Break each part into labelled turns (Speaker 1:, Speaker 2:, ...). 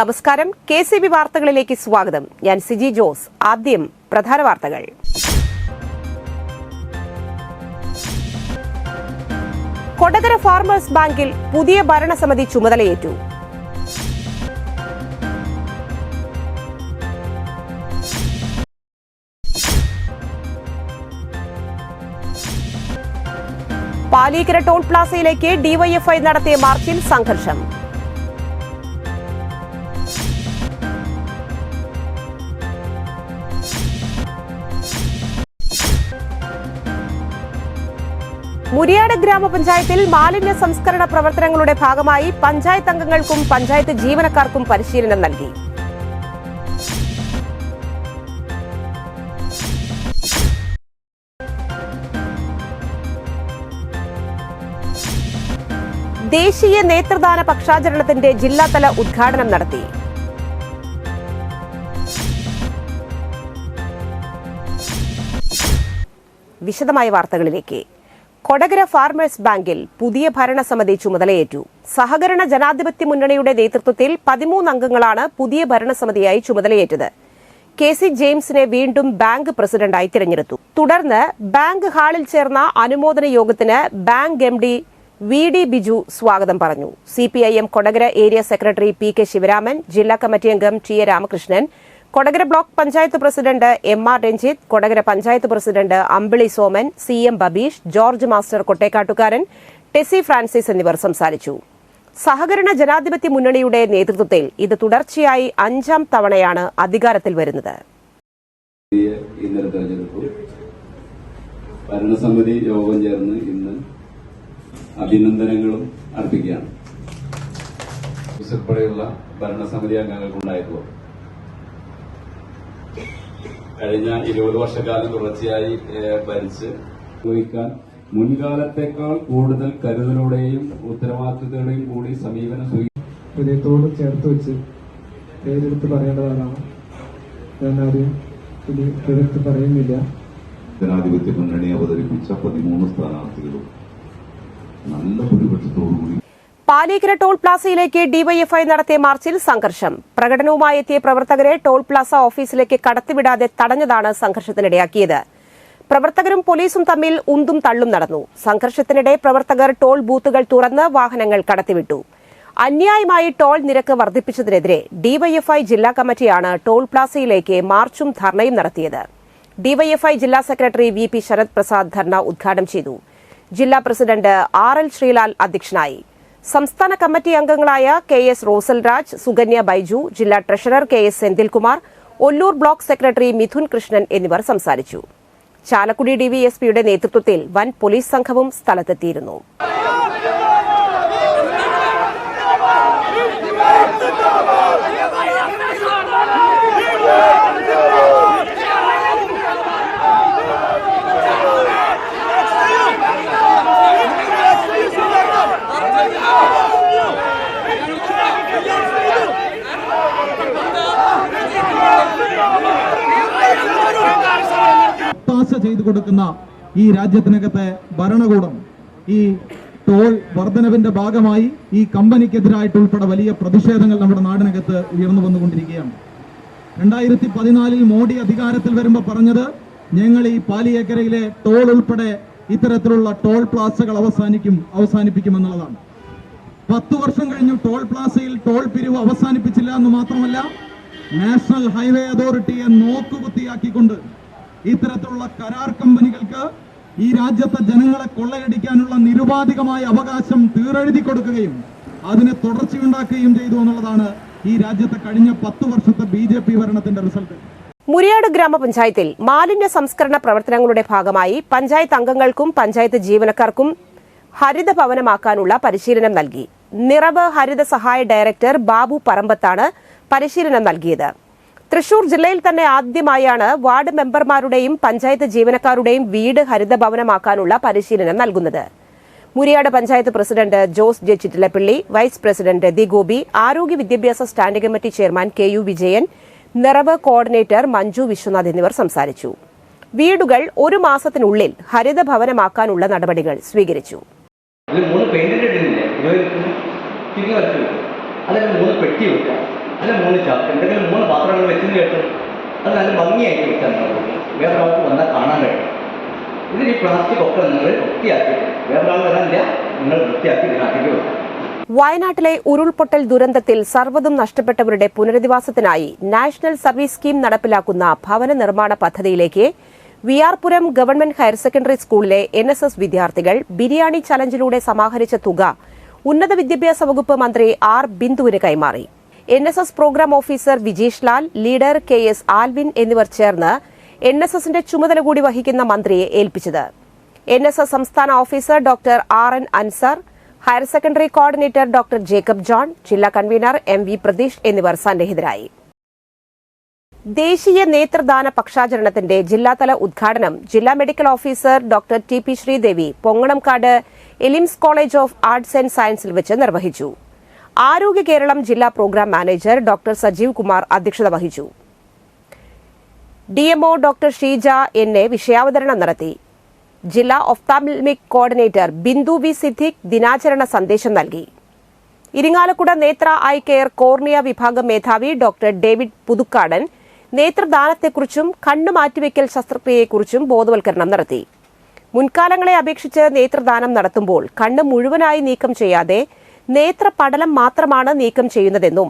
Speaker 1: നമസ്കാരം. KCB വാർത്തകളിലേക്ക് സ്വാഗതം. ഞാൻ സിജി ജോസ്. ആദ്യം പ്രധാന വാർത്തകൾ. കൊടകര ഫാർമേഴ്സ് ബാങ്കിൽ പുതിയ ഭരണസമിതി ചുമതലയേറ്റു. പാലിക്കര ടോൾ പ്ലാസയിലേക്ക് ഡിവൈഎഫ്ഐ നടത്തിയ മാർച്ചിൽ സംഘർഷം. മുരിയാട് ഗ്രാമപഞ്ചായത്തിൽ മാലിന്യ സംസ്കരണ പ്രവർത്തനങ്ങളുടെ ഭാഗമായി പഞ്ചായത്ത് അംഗങ്ങൾക്കും പഞ്ചായത്ത് ജീവനക്കാർക്കും പരിശീലനം നൽകി. ദേശീയ നേത്രദാന പക്ഷാചരണത്തിന്റെ ജില്ലാതല ഉദ്ഘാടനം നടത്തി. വിശദമായ വാർത്തകളിലേക്ക്. കൊടകര ഫാർമേഴ്സ് ബാങ്കിൽ പുതിയ ഭരണസമിതി ചുമതലയേറ്റു. സഹകരണ ജനാധിപത്യ മുന്നണിയുടെ നേതൃത്വത്തിൽ 13 അംഗങ്ങളാണ് പുതിയ ഭരണസമിതിയായി ചുമതലയേറ്റത്. KC ജെയിംസിനെ വീണ്ടും ബാങ്ക് പ്രസിഡന്റായി തിരഞ്ഞെടുത്തു. തുടർന്ന് ബാങ്ക് ഹാളിൽ ചേർന്ന അനുമോദന യോഗത്തിന് ബാങ്ക് MD VD ബിജു സ്വാഗതം പറഞ്ഞു. CPIM Kodakara area secretary PK Sivaraman, ജില്ലാ കമ്മിറ്റി അംഗം TA Ramakrishnan, Kodakara block panchayat president MR Ranjith, Kodakara panchayat president Ambili Soman, CM Babeesh, George master കൊട്ടേക്കാട്ടുകാരൻ, ടെസി ഫ്രാൻസിസ് എന്നിവർ സംസാരിച്ചു. സഹകരണ ജനാധിപത്യ മുന്നണിയുടെ നേതൃത്വത്തിൽ ഇത് തുടർച്ചയായി 5ാം തവണയാണ് അധികാരത്തിൽ വരുന്നത്.
Speaker 2: ഭരണസമിതി യോഗം ചേർന്ന് ഇന്ന് അഭിനന്ദനങ്ങളും അർപ്പിക്കുകയാണ്. ഉൾപ്പെടെയുള്ള ഭരണസമിതി അംഗങ്ങൾക്കുണ്ടായിട്ടുള്ളത് കഴിഞ്ഞ 20 വർഷക്കാലം തുടർച്ചയായി ഭരിച്ച് ഉപയോഗിക്കാൻ മുൻകാലത്തേക്കാൾ കൂടുതൽ കരുതലോടെയും ഉത്തരവാദിത്തത്തോടെയും കൂടി സമീപനം
Speaker 3: ഹൃദയത്തോട് ചേർത്ത് വെച്ച് പേരെടുത്ത് പറയേണ്ടതാണ്. ഞാൻ ആരും പേരെടുത്ത് പറയുന്നില്ല.
Speaker 4: ജനാധിപത്യ മുന്നണി അവതരിപ്പിച്ച 13 സ്ഥാനാർത്ഥികളും നല്ല ഭൂരിപക്ഷത്തോടുകൂടി
Speaker 1: പാലിക്കര ടോൾ പ്ലാസയിലേക്ക് ഡിവൈഎഫ്ഐ നടത്തിയ മാർച്ചിൽ സംഘർഷം. പ്രകടനവുമായി എത്തിയ പ്രവർത്തകരെ ടോൾ പ്ലാസ ഓഫീസിലേക്ക് കടത്തിവിടാതെ തടഞ്ഞതാണ് സംഘർഷത്തിനിടയാക്കിയത്. പ്രവർത്തകരും പോലീസും തമ്മിൽ ഉന്തും തള്ളും നടന്നു. സംഘർഷത്തിനിടെ പ്രവർത്തകർ ടോൾ ബൂത്തുകൾ തുറന്ന് വാഹനങ്ങൾ കടത്തിവിട്ടു. അന്യായമായി ടോൾ നിരക്ക് വർദ്ധിപ്പിച്ചതിനെതിരെ ഡിവൈഎഫ്ഐ ജില്ലാ കമ്മിറ്റിയാണ് ടോൾ പ്ലാസയിലേക്ക് മാർച്ചും ധർണയും നടത്തിയത്. ഡിവൈഎഫ്ഐ ജില്ലാ സെക്രട്ടറി VP ശരത് പ്രസാദ് ധർണ ഉദ്ഘാടനം ചെയ്തു. ജില്ലാ പ്രസിഡന്റ് RL ശ്രീലാൽ അധ്യക്ഷനായി. സംസ്ഥാന കമ്മിറ്റി അംഗങ്ങളായ KS റോസൽരാജ്, സുകന്യ ബൈജു, ജില്ലാ treasurer KS Senthilkumar, Ollur block secretary Mithun Krishnan എന്നിവർ സംസാരിച്ചു. ചാലക്കുടി DVSPയുടെ നേതൃത്വത്തിൽ വൻ പോലീസ് സംഘവും സ്ഥലത്തെത്തിയിരുന്നു.
Speaker 5: ചെയ്തു കൊടുക്കുന്ന ഈ രാജ്യത്തിനകത്തെ ഭരണകൂടം ഈ ടോൾ വർധനവിന്റെ ഭാഗമായി ഈ കമ്പനിക്കെതിരായിട്ടുൾപ്പെടെ വലിയ പ്രതിഷേധങ്ങൾ നമ്മുടെ നാടിനകത്ത് ഉയർന്നു വന്നുകൊണ്ടിരിക്കുകയാണ്. 2014 മോഡി അധികാരത്തിൽ വരുമ്പോൾ പറഞ്ഞത് ഞങ്ങൾ ഈ പാലിയേക്കരയിലെ ടോൾ ഉൾപ്പെടെ ഇത്തരത്തിലുള്ള ടോൾ പ്ലാസകൾ അവസാനിപ്പിക്കുമെന്നുള്ളതാണ്. 10 വർഷം കഴിഞ്ഞു. ടോൾ പ്ലാസയിൽ ടോൾ പിരിവ് അവസാനിപ്പിച്ചില്ല എന്ന് മാത്രമല്ല, നാഷണൽ ഹൈവേ അതോറിറ്റിയെ നോക്കുകുത്തിയാക്കിക്കൊണ്ട് ഇത്തരത്തിലുള്ള കരാർ കമ്പനികൾക്ക് ഈ രാജ്യത്തെ ജനങ്ങളെ കൊള്ളയടിക്കാനുള്ള നിരുപാധികമായ അവകാശം തീരെഴുതി കൊടുക്കുകയും അതിന് തുടർച്ചയുണ്ടാക്കുകയും ചെയ്തു എന്നുള്ളതാണ് ഈ രാജ്യത്തെ കഴിഞ്ഞ 10 വർഷത്തെ BJP ഭരണത്തിന്റെ റിസൾട്ട്.
Speaker 1: മുരിയാട് ഗ്രാമപഞ്ചായത്തിൽ മാലിന്യ സംസ്കരണ പ്രവർത്തനങ്ങളുടെ ഭാഗമായി പഞ്ചായത്ത് അംഗങ്ങൾക്കും പഞ്ചായത്ത് ജീവനക്കാർക്കും ഹരിത ഭവനമാക്കാനുള്ള പരിശീലനം നൽകി. നിറവ് ഹരിത സഹായ ഡയറക്ടർ ബാബു പറമ്പത്താണ് പരിശീലനം നൽകിയത്. തൃശൂർ ജില്ലയിൽ തന്നെ ആദ്യമായാണ് വാർഡ് മെമ്പർമാരുടെയും പഞ്ചായത്ത് ജീവനക്കാരുടെയും വീട് ഹരിതഭവനമാക്കാനുള്ള പരിശീലനം നൽകുന്നത്. Muriyad panchayat president Jose J Chittilappilly, vice president Rathi Gopi, ആരോഗ്യ വിദ്യാഭ്യാസ standing committee chairman KU Vijayan, Niravu coordinator Manju Vishwanath എന്നിവർ സംസാരിച്ചു. വീടുകൾ 1 മാസത്തിനുള്ളിൽ ഹരിതഭവനമാക്കാനുള്ള നടപടികൾ സ്വീകരിച്ചു.
Speaker 6: അതിൽ 3 ചാക്ക് എന്തെങ്കിലും 3 പാത്രങ്ങൾ വെച്ചതിന് ശേഷം അത് നല്ല ഭംഗിയായിട്ട് വെച്ചാൽ വേറെ ഒരാൾക്ക് വന്നാൽ കാണാൻ കഴിയും. ഇതിൽ ഈ പ്ലാസ്റ്റിക് ഒക്കെ നിങ്ങൾ വൃത്തിയാക്കി വേറൊരാൾ വരാനില്ല, നിങ്ങൾ വൃത്തിയാക്കി ഇതിനകത്തേക്ക് വെക്കാം.
Speaker 1: വയനാട്ടിലെ ഉരുൾപൊട്ടൽ ദുരന്തത്തിൽ സർവ്വതും നഷ്ടപ്പെട്ടവരുടെ പുനരധിവാസത്തിനായി നാഷണൽ സർവീസ് സ്കീം നടപ്പിലാക്കുന്ന ഭവന നിർമ്മാണ പദ്ധതിയിലേക്ക് വിആർപുരം ഗവൺമെന്റ് ഹയർ സെക്കൻഡറി സ്കൂളിലെ NSS വിദ്യാർത്ഥികൾ ബിരിയാണി ചലഞ്ചിലൂടെ സമാഹരിച്ച തുക ഉന്നത വിദ്യാഭ്യാസ വകുപ്പ് മന്ത്രി ആർ ബിന്ദുവിന് കൈമാറി. NSS program officer Vijeesh Lal, leader KS Alvin എന്നിവർ ചേർന്ന് NSSന്റെ ചുമതല കൂടി വഹിക്കുന്ന മന്ത്രിയെ ഏൽപ്പിച്ചത്. NSS സംസ്ഥാന officer doctor RN Ansar, higher secondary coordinator doctor Jacob John, ജില്ലാ കൺവീനർ MV പ്രതീഷ് എന്നിവർ സന്നിഹിതരായി. ദേശീയ നേത്രദാന പക്ഷാചരണത്തിന്റെ ജില്ലാതല ഉദ്ഘാടനം ജില്ലാ medical officer doctor TP Sreedevi Ponganamkad Elims college of arts and സയൻസിൽ വെച്ച് നിർവഹിച്ചു. ആരോഗ്യ കേരളം ജില്ലാ programme manager doctor Sajeev Kumar അധ്യക്ഷത വഹിച്ചു. DMO ഡോക്ടർ ഷീജ NA വിഷയാവതരണം നടത്തി. ജില്ലാ ഒഫ്താൽമിക് കോർഡിനേറ്റർ ബിന്ദു വി സിദ്ദിഖ് ദിനാചരണ സന്ദേശം നൽകി. ഇരിങ്ങാലക്കുട നേത്ര ഐ കെയർ കോർണിയ വിഭാഗം മേധാവി ഡോക്ടർ ഡേവിഡ് പുതുക്കാടൻ നേത്രദാനത്തെക്കുറിച്ചും കണ്ണു മാറ്റിവെക്കൽ ശസ്ത്രക്രിയയെക്കുറിച്ചും ബോധവൽക്കരണം നടത്തി. മുൻകാലങ്ങളെ അപേക്ഷിച്ച് നേത്രദാനം നടത്തുമ്പോൾ കണ്ണ് മുഴുവനായി നീക്കം ചെയ്യാതെ നേത്രപടലം മാത്രമാണ് നീക്കം ചെയ്യുന്നതെന്നും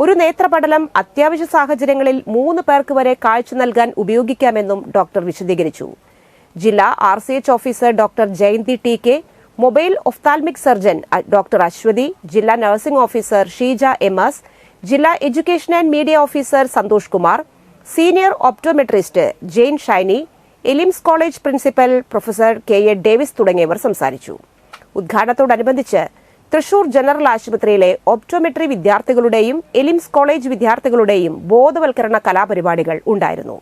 Speaker 1: ഒരു നേത്രപടലം അത്യാവശ്യ സാഹചര്യങ്ങളിൽ 3 പേർക്ക് വരെ കാഴ്ച നൽകാൻ ഉപയോഗിക്കാമെന്നും ഡോക്ടർ വിശദീകരിച്ചു. ജില്ലാ RCH officer doctor Jayanthi TK, mobile ophthalmic surgeon doctor Aswathi, ജില്ലാ നഴ്സിംഗ് ഓഫീസർ ഷീജ MS, ജില്ലാ education and media officer Santhosh Kumar, senior optometrist Jain Shiny, Elims college principal professor KA Davis തുടങ്ങിയവർ സംസാരിച്ചു. ഉദ്ഘാടനത്തോടനുബന്ധിച്ച് തൃശൂർ ജനറൽ ആശുപത്രിയിലെ ഓപ്റ്റോമെട്രി വിദ്യാർത്ഥികളുടെയും എലിംസ് കോളേജ് വിദ്യാർത്ഥികളുടെയും ബോധവൽക്കരണ കലാപരിപാടികൾ ഉണ്ടായിരുന്നു.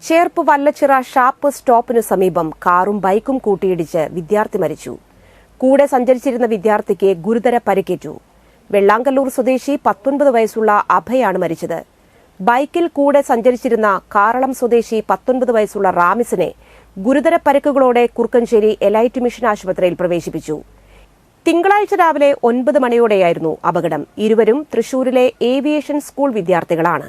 Speaker 1: ചേർപ്പ് വല്ലച്ചിറ ഷാപ്പ് സ്റ്റോപ്പിന് സമീപം കാറും ബൈക്കും കൂട്ടിയിടിച്ച് വിദ്യാർത്ഥി മരിച്ചു. കൂടെ സഞ്ചരിച്ചിരുന്ന വിദ്യാർത്ഥിക്ക് ഗുരുതര പരിക്കേറ്റു. വെള്ളാങ്കല്ലൂർ സ്വദേശി 19 വയസ്സുള്ള അഭയാണ് മരിച്ചത്. ബൈക്കിൽ കൂടെ സഞ്ചരിച്ചിരുന്ന കാറളം സ്വദേശി 19 വയസ്സുള്ള റാമിസിനെ ഗുരുതര പരിക്കുകളോടെ കുറുക്കഞ്ചേരി എലൈറ്റ് മിഷൻ ആശുപത്രിയിൽ പ്രവേശിപ്പിച്ചു. തിങ്കളാഴ്ച രാവിലെ 9 മണിയോടെയായിരുന്നു അപകടം. ഇരുവരും തൃശൂരിലെ ഏവിയേഷൻ സ്കൂൾ വിദ്യാർത്ഥികളാണ്.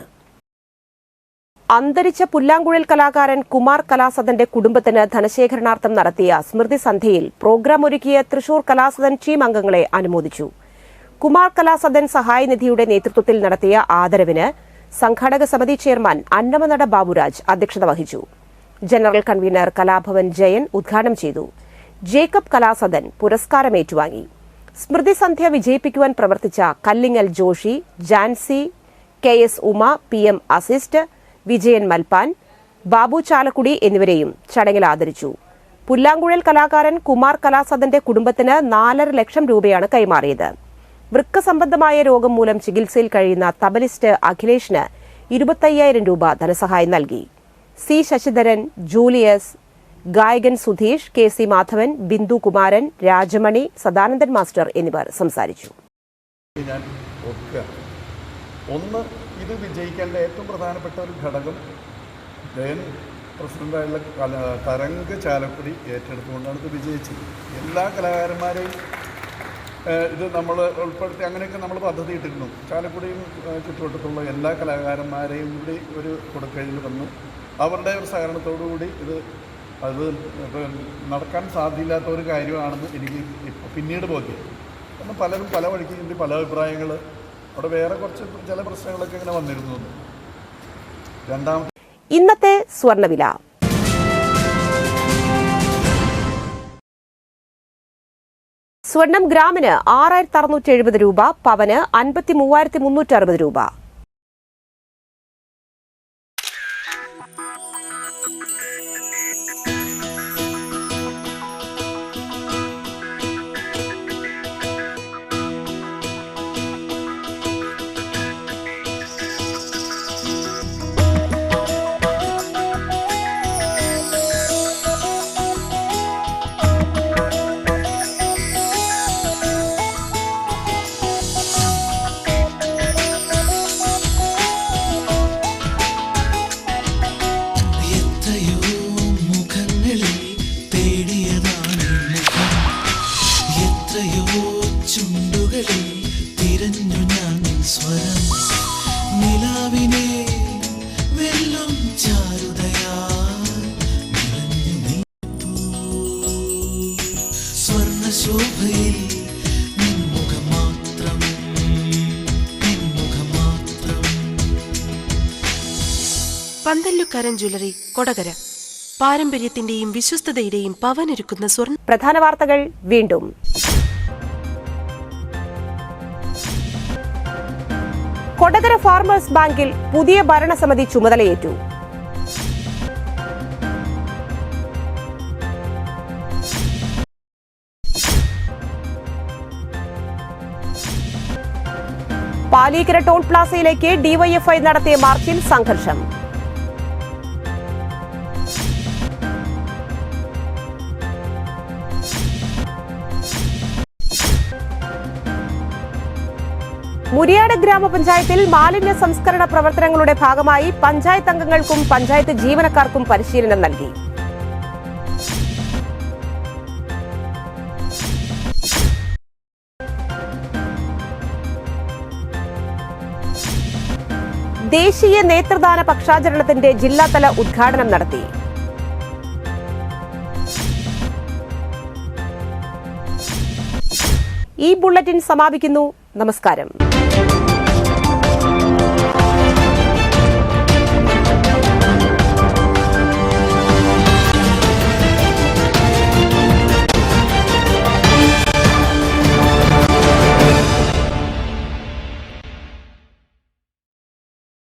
Speaker 1: അന്തരിച്ച പുല്ലാങ്കുഴൽ കലാകാരൻ കുമാർ കലാസദന്റെ കുടുംബത്തിന് ധനശേഖരണാർത്ഥം നടത്തിയ സ്മൃതി സന്ധ്യയിൽ പ്രോഗ്രാം ഒരുക്കിയ തൃശൂർ കലാസദൻ ടീം അംഗങ്ങളെ അനുമോദിച്ചു. കുമാർ കലാസദൻ സഹായനിധിയുടെ നേതൃത്വത്തിൽ നടത്തിയ ആദരവിന് സംഘാടക സമിതി ചെയർമാൻ അന്നമനട ബാബുരാജ് അധ്യക്ഷത വഹിച്ചു. ജനറൽ കൺവീനർ കലാഭവൻ ജയൻ ഉദ്ഘാടനം ചെയ്തു. ജേക്കബ് കലാസദൻ പുരസ്കാരം ഏറ്റുവാങ്ങി. സ്മൃതി സന്ധ്യ വിജയിപ്പിക്കുവാൻ പ്രവർത്തിച്ച കല്ലിങ്ങൽ ജോഷി, ജാൻസി, KS ഉമ, PM അസിസ്റ്റ്, വിജയൻ മൽപ്പാൻ, ബാബു ചാലക്കുടി എന്നിവരെയും ചടങ്ങിൽ ആദരിച്ചു. പുല്ലാങ്കുഴൽ കലാകാരൻ കുമാർ കലാസദന്റെ കുടുംബത്തിന് 4.5 ലക്ഷം രൂപയാണ് കൈമാറിയത്. വൃക്ക സംബന്ധമായ രോഗം മൂലം ചികിത്സയിൽ കഴിയുന്ന തബലിസ്റ്റ് അഖിലേഷിന് 25,000 രൂപ ധനസഹായം നൽകി. C ശശിധരൻ, ജൂലിയസ്, ഗായകൻ സുധീഷ്, KC മാധവൻ, ബിന്ദു കുമാരൻ, രാജമണി, സദാനന്ദൻ മാസ്റ്റർ എന്നിവർ സംസാരിച്ചു.
Speaker 7: ഒന്ന്, ഇത് വിജയിക്കേണ്ട ഏറ്റവും പ്രധാനപ്പെട്ട ഒരു ഘടകം ജയൻ പ്രസിഡന്റായുള്ള തരംഗ് ചാലക്കുടി ഏറ്റെടുത്തുകൊണ്ടാണ് ഇത് വിജയിച്ചത്. എല്ലാ കലാകാരന്മാരെയും ഇത് നമ്മൾ ഉൾപ്പെടുത്തി അങ്ങനെയൊക്കെ നമ്മൾ പദ്ധതി ഇട്ടിരുന്നു. ചാലക്കുടിയും ചുറ്റുവട്ടത്തുള്ള എല്ലാ കലാകാരന്മാരെയും കൂടി ഒരു കൊടുക്കഴിൽ വന്നു അവരുടെ ഒരു സഹകരണത്തോടുകൂടി അത് നടക്കാൻ സാധ്യമില്ലാത്ത ഒരു കാര്യമാണെന്ന് എനിക്ക് പിന്നീട് ബോധ്യം. കാരണം പലരും പല വഴിക്ക് വേണ്ടി പല അഭിപ്രായങ്ങൾ, അവിടെ വേറെ കുറച്ച് ചില പ്രശ്നങ്ങളൊക്കെ ഇങ്ങനെ വന്നിരുന്നു. രണ്ടാമത്തെ
Speaker 1: ഇന്നത്തെ സ്വർണ്ണവില. സ്വർണം ഗ്രാമിന് 6,670 രൂപ, പവന് 53,360 രൂപ.
Speaker 8: എത്രയോ ചുണ്ടുകൾ ശോഭയിൽ നിൻമുഖം മാത്രം, നിൻമുഖം മാത്രം.
Speaker 9: പന്തല്ലുക്കാരൻ ജ്വല്ലറി കൊടകര പാരമ്പര്യത്തിന്റെയും വിശ്വസ്തതയുടെയും പവനൊരുക്കുന്ന സ്വർണ്ണ.
Speaker 1: പ്രധാന വാർത്തകൾ വീണ്ടും. കൊടകര ഫാർമേഴ്സ് ബാങ്കിൽ പുതിയ ഭരണസമിതി ചുമതലയേറ്റു. പാലീക്കര ടോൾ പ്ലാസയിലേക്ക് ഡിവൈഎഫ്ഐ നടത്തിയ മാർച്ചിൽ സംഘർഷം. മുരിയാട് ഗ്രാമപഞ്ചായത്തിൽ മാലിന്യ സംസ്കരണ പ്രവർത്തനങ്ങളുടെ ഭാഗമായി പഞ്ചായത്ത് അംഗങ്ങൾക്കും പഞ്ചായത്ത് ജീവനക്കാർക്കും പരിശീലനം നൽകി. ദേശീയ നേത്രദാന പക്ഷാചരണത്തിന്റെ ജില്ലാതല ഉദ്ഘാടനം നടത്തി. ഈ ബുള്ളറ്റിൻ സമാപിക്കുന്നു. നമസ്കാരം.